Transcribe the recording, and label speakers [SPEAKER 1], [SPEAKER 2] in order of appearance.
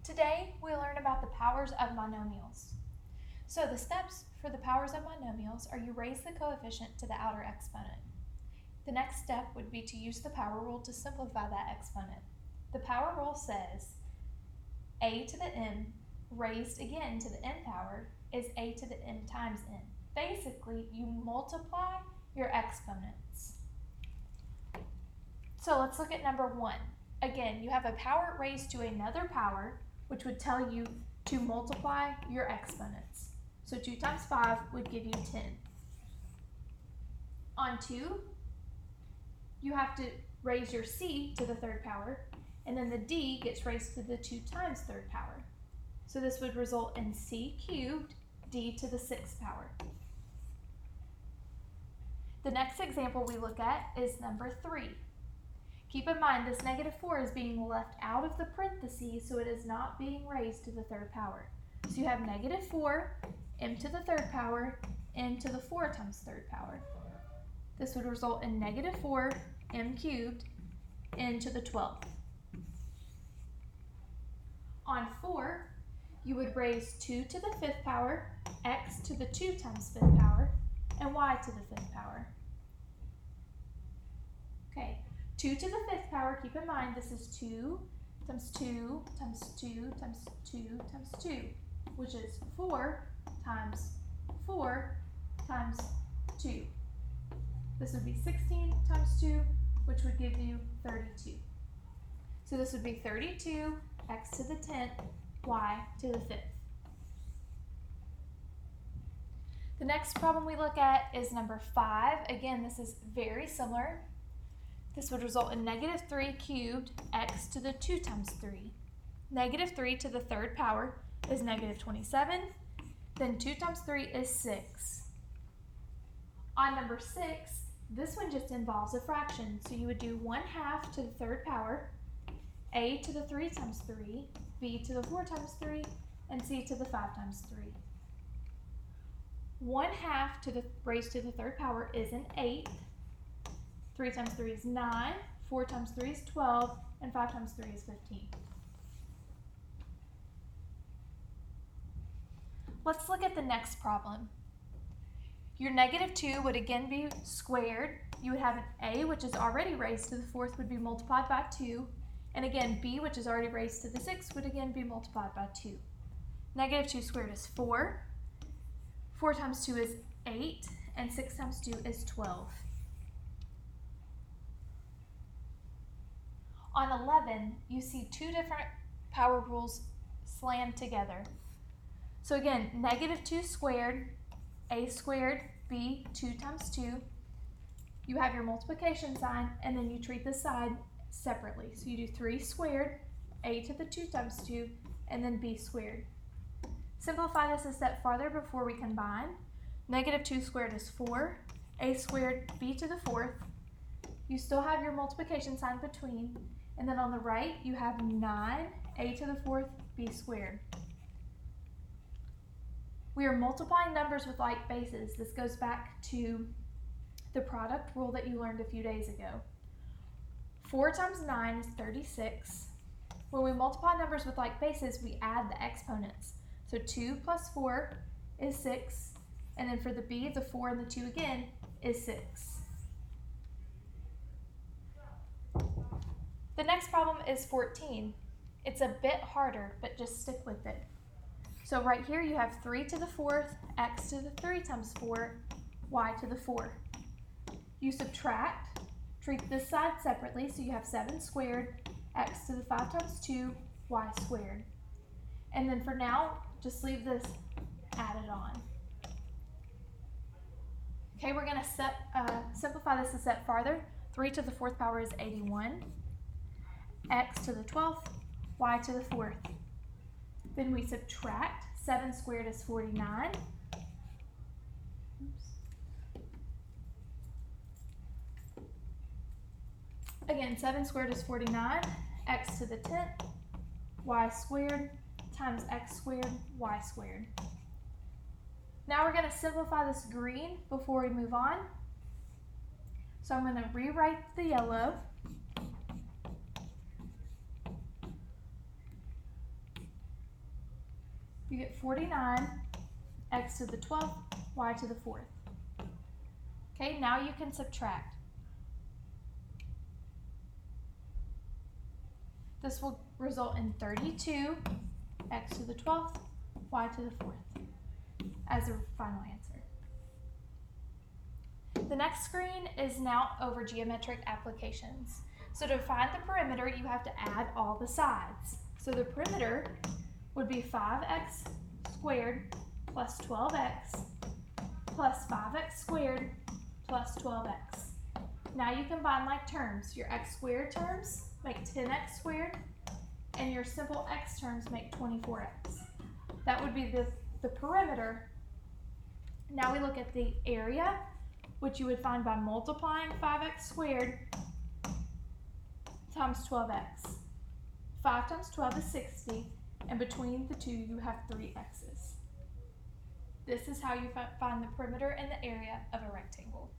[SPEAKER 1] Today, we learn about the powers of monomials. So the steps for the powers of monomials are you raise the coefficient to the outer exponent. The next step would be to use the power rule to simplify that exponent. The power rule says a to the n raised again to the n power is a to the n times n. Basically, you multiply your exponents. So let's look at number 1. Again, you have a power raised to another power, which would tell you to multiply your exponents. So 2 times 5 would give you 10. On 2, you have to raise your c to the third power, and then the d gets raised to the 2 times third power. So this would result in c cubed d to the 6th power. The next example we look at is number 3. Keep in mind this -4 is being left out of the parentheses, so it is not being raised to the third power. So you have -4 m to the third power n to the 4 times third power. This would result in -4 m cubed n to the 12th. On 4, you would raise 2 to the 5th power, x to the 2 times 5th power, and y to the 5th power. Okay, 2 to the 5th power, keep in mind this is 2 times 2 times 2 times 2 times 2, which is 4 times 4 times 2. This would be 16 times 2, which would give you 32. So this would be 32 x to the 10th, y to the 5th. The next problem we look at is number 5. Again, this is very similar. This would result in -3 cubed x to the 2 times 3. -3 to the third power is -27. Then 2 times 3 is 6. On number 6, this one just involves a fraction. So you would do 1/2 to the third power, a to the 3 times 3, b to the 4 times 3, and c to the 5 times 3. 1/2 to the raised to the third power is an 8. 3 times 3 is 9, 4 times 3 is 12, and 5 times 3 is 15. Let's look at the next problem. Your -2 would again be squared. You would have an a, which is already raised to the 4th, would be multiplied by 2. And again, b, which is already raised to the 6th, would again be multiplied by 2. -2 squared is 4. 4 times 2 is 8, and 6 times 2 is 12. On 11, you see 2 different power rules slammed together. So again, -2 squared, a squared, b, 2 times 2. You have your multiplication sign, and then you treat this side separately. So you do 3 squared, a to the 2 times 2, and then b squared. Simplify this a step farther before we combine. -2 squared is 4, a squared, b to the 4th. You still have your multiplication sign between, and then on the right you have 9, a to the 4th, b squared. We are multiplying numbers with like bases. This goes back to the product rule that you learned a few days ago. 4 times 9 is 36. When we multiply numbers with like bases, we add the exponents. So 2 plus 4 is 6, and then for the b, the 4 and the 2 again is 6. The next problem is 14. It's a bit harder, but just stick with it. So right here you have 3 to the 4th, x to the 3 times 4, y to the 4. You subtract, treat this side separately, so you have 7 squared, x to the 5 times 2, y squared. And then for now, just leave this added on. Okay, we're going to simplify this a step farther. 3 to the 4th power is 81, x to the 12th, y to the 4th. Then we subtract, 7 squared is 49. Oops. Again, 7 squared is 49, x to the 10th, y squared, times x squared, y squared. Now we're going to simplify this green before we move on. So I'm going to rewrite the yellow. you get 49, x to the 12th, y to the 4th. Okay, now you can subtract. This will result in 32, x to the 12th, y to the 4th as a final answer. The next screen is now over geometric applications. So to find the perimeter, you have to add all the sides. So the perimeter would be 5x squared plus 12x plus 5x squared plus 12x. Now you combine like terms. Your x squared terms make 10x squared, and your simple x terms make 24x. That would be the perimeter. Now we look at the area, which you would find by multiplying 5x squared times 12x. 5 times 12 is 60, and between the two you have 3 x's. This is how you find the perimeter and the area of a rectangle.